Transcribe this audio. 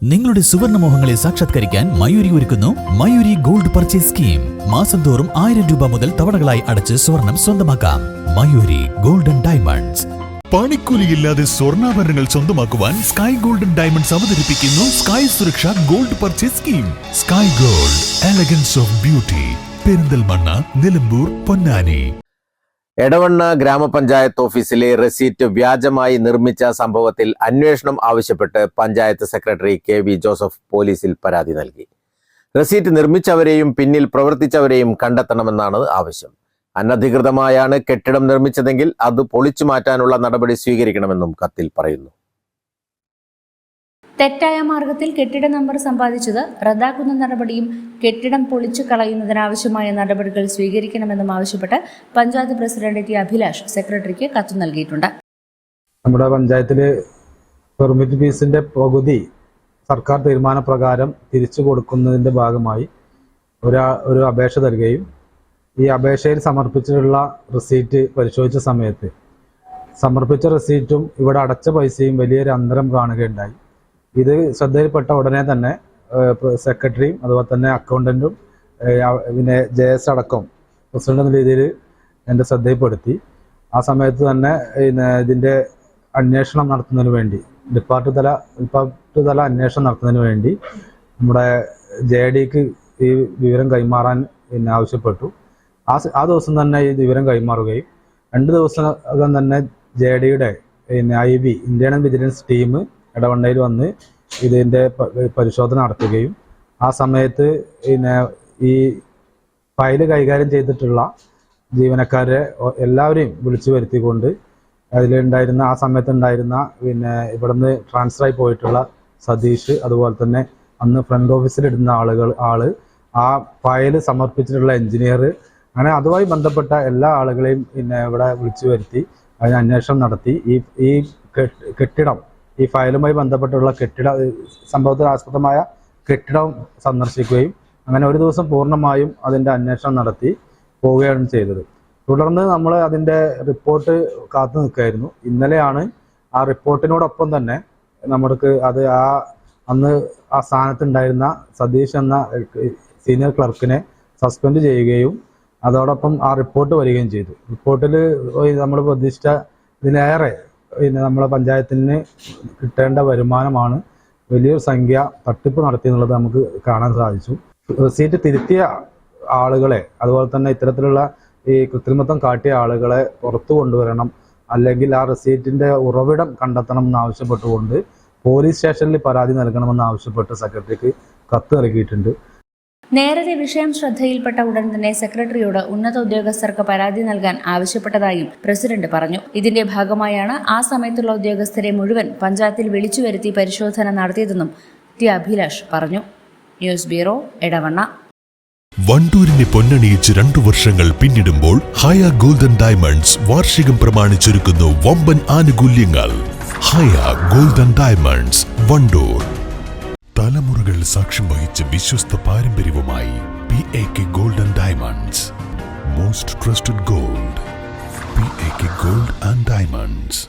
നിങ്ങളുടെ സുവർണമോഹങ്ങളെ സാക്ഷാത്കരിക്കാൻ മയൂരി ഒരുക്കുന്നു മയൂരി ഗോൾഡ് പർച്ചേസ് സ്കീം. മാസം തോറും 1000 രൂപ മുതൽ തവണകളായി അടച്ച് സ്വർണം സ്വന്തമാക്കാം. Mayuri golden diamonds. പണിക്കൂലിയില്ലാതെ സ്വർണ്ണാഭരണങ്ങൾ സ്വന്തമാക്കുവാൻ സ്കൈ ഗോൾഡൻ ഡയമണ്ട്സ് അവതരിപ്പിക്കുന്നു സ്കൈ സുരക്ഷ gold purchase scheme. Sky gold, elegance of beauty. Perinthalmanna, Nilambur, Ponnani. Edavanna ഗ്രാമപഞ്ചായത്ത് ഓഫീസിലെ റെസീറ്റ് വ്യാജമായി നിർമ്മിച്ച സംഭവത്തിൽ അന്വേഷണം ആവശ്യപ്പെട്ട് പഞ്ചായത്ത് സെക്രട്ടറി കെ.വി. ജോസഫ് പോലീസിൽ പരാതി നൽകി. റെസീറ്റ് നിർമ്മിച്ചവരെയും പിന്നിൽ പ്രവർത്തിച്ചവരെയും കണ്ടെത്തണമെന്നാണ് ആവശ്യം. അനധികൃതമായാണ് കെട്ടിടം നിർമ്മിച്ചതെങ്കിൽ അത് പൊളിച്ചു മാറ്റാനുള്ള നടപടി സ്വീകരിക്കണമെന്നും കത്തിൽ പറയുന്നു. തെറ്റായ മാർഗത്തിൽ കെട്ടിട നമ്പർ സമ്പാദിച്ചത് റദ്ദാക്കുന്ന നടപടിയും കെട്ടിടം പൊളിച്ചു കളയുന്നതിനാവശ്യമായ നടപടികൾ സ്വീകരിക്കണമെന്നും ആവശ്യപ്പെട്ട് പഞ്ചായത്ത് പ്രസിഡന്റ് ടി അഭിലാഷ് സെക്രട്ടറിക്ക് കത്ത് നൽകിയിട്ടുണ്ട്. നമ്മുടെ പഞ്ചായത്തില് പെർമിറ്റ് ഫീസിന്റെ പകുതി സർക്കാർ തീരുമാനപ്രകാരം തിരിച്ചു കൊടുക്കുന്നതിന്റെ ഭാഗമായി ഒരു അപേക്ഷ തരികയും ഈ അപേക്ഷയിൽ സമർപ്പിച്ചിട്ടുള്ള റെസീറ്റ് പരിശോധിച്ച സമയത്ത് സമർപ്പിച്ച റെസീറ്റും ഇവിടെ അടച്ച പൈസയും വലിയൊരു അന്തരം കാണുകയുണ്ടായി. ഇത് ശ്രദ്ധയിൽപ്പെട്ട ഉടനെ തന്നെ സെക്രട്ടറിയും അതുപോലെ തന്നെ അക്കൗണ്ടന്റും പിന്നെ JS അടക്കം പ്രസിഡന്റ് എന്ന രീതിയിൽ എൻ്റെ ശ്രദ്ധയിൽപ്പെടുത്തി. ആ സമയത്ത് തന്നെ ഇതിൻ്റെ അന്വേഷണം നടത്തുന്നതിന് വേണ്ടി ഡിപ്പാർട്ട്മെന്റ് തല അന്വേഷണം നടത്തുന്നതിന് വേണ്ടി നമ്മുടെ JDക്ക് ഈ വിവരം കൈമാറാൻ ആവശ്യപ്പെട്ടു. ആ ദിവസം തന്നെ ഈ വിവരം കൈമാറുകയും 2 ദിവസം തന്നെ JDയുടെ IB ഇന്ത്യൻ വിജിലൻസ് ടീം എടവണ്ണയിൽ വന്ന് ഇതിൻ്റെ പരിശോധന നടത്തുകയും ആ സമയത്ത് ഈ ഫയൽ കൈകാര്യം ചെയ്തിട്ടുള്ള ജീവനക്കാരെ എല്ലാവരെയും വിളിച്ചു വരുത്തിക്കൊണ്ട് അതിലുണ്ടായിരുന്ന ആ സമയത്തുണ്ടായിരുന്ന ഇവിടുന്ന് ട്രാൻസ്ഫറായി പോയിട്ടുള്ള സതീഷ്, അതുപോലെ തന്നെ അന്ന് ഫ്രണ്ട് ഓഫീസിലിടുന്ന ആള്, ആ ഫയൽ സമർപ്പിച്ചിട്ടുള്ള എഞ്ചിനീയർ, അങ്ങനെ അതുമായി ബന്ധപ്പെട്ട എല്ലാ ആളുകളെയും ഇവിടെ വിളിച്ചു വരുത്തി അതിന് അന്വേഷണം നടത്തി. ഈ കെട്ടിടം, ഈ ഫയലുമായി ബന്ധപ്പെട്ടുള്ള സംഭവത്തിൽ ആസ്പദമായ കെട്ടിടം സന്ദർശിക്കുകയും അങ്ങനെ ഒരു ദിവസം പൂർണ്ണമായും അതിൻ്റെ അന്വേഷണം നടത്തി പോവുകയാണ് ചെയ്തത്. തുടർന്ന് നമ്മൾ അതിൻ്റെ റിപ്പോർട്ട് കാത്തു നിൽക്കുകയായിരുന്നു. ഇന്നലെയാണ് ആ റിപ്പോർട്ടിനോടൊപ്പം തന്നെ നമ്മൾക്ക് അത് അന്ന് ആ സ്ഥാനത്തുണ്ടായിരുന്ന സതീഷ് എന്ന സീനിയർ ക്ലർക്കിനെ സസ്പെൻഡ് ചെയ്യുകയും അതോടൊപ്പം ആ റിപ്പോർട്ട് വരികയും ചെയ്തു. റിപ്പോർട്ടിൽ നമ്മൾ പ്രതീക്ഷിച്ച ഇതിലേറെ നമ്മളെ പഞ്ചായത്തിന് കിട്ടേണ്ട വരുമാനമാണ് വലിയൊരു സംഖ്യ തട്ടിപ്പ് നടത്തിയെന്നുള്ളത് നമുക്ക് കാണാൻ സാധിച്ചു. റെസീറ്റ് തിരുത്തിയ ആളുകളെ, അതുപോലെ തന്നെ ഇത്തരത്തിലുള്ള ഈ കൃത്രിമത്വം കാട്ടിയ ആളുകളെ പുറത്തു കൊണ്ടുവരണം, അല്ലെങ്കിൽ ആ റെസീറ്റിന്റെ ഉറവിടം കണ്ടെത്തണം എന്നാവശ്യപ്പെട്ടുകൊണ്ട് പോലീസ് സ്റ്റേഷനിൽ പരാതി നൽകണമെന്ന് ആവശ്യപ്പെട്ട് സെക്രട്ടറിക്ക് കത്ത് നൽകിയിട്ടുണ്ട്. നേരത്തെ വിഷയം ശ്രദ്ധയിൽപ്പെട്ട ഉടൻ തന്നെ സെക്രട്ടറിയോട് ഉന്നത ഉദ്യോഗസ്ഥർക്ക് പരാതി നൽകാൻ ആവശ്യപ്പെട്ടതായും പ്രസിഡന്റ് പറഞ്ഞു. ഇതിന്റെ ഭാഗമായാണ് ആ സമയത്തുള്ള ഉദ്യോഗസ്ഥരെ മുഴുവൻ പഞ്ചായത്തിൽ വിളിച്ചു വരുത്തി പരിശോധന നടത്തിയതെന്നും ടി അഭിലാഷ് പറഞ്ഞു. News bureau, Edavanna. വണ്ടൂരിനെ പൊന്നണിയിച്ച് 2 വർഷങ്ങൾ പിന്നിടുമ്പോൾ ഹയ ഗോൾഡൻ ഡയമണ്ട്സ് വാർഷികം പ്രമാണിച്ചൊരുക്കുന്നു വമ്പൻ ആനുകൂല്യങ്ങൾ. ഹയ ഗോൾഡൻ ഡയമണ്ട്സ്, വണ്ടൂർ. തലമുറകൾ സാക്ഷ്യം വഹിച്ച വിശ്വസ്ത പാരമ്പര്യവുമായി PAK golden diamonds. Most trusted gold. PAK gold and diamonds.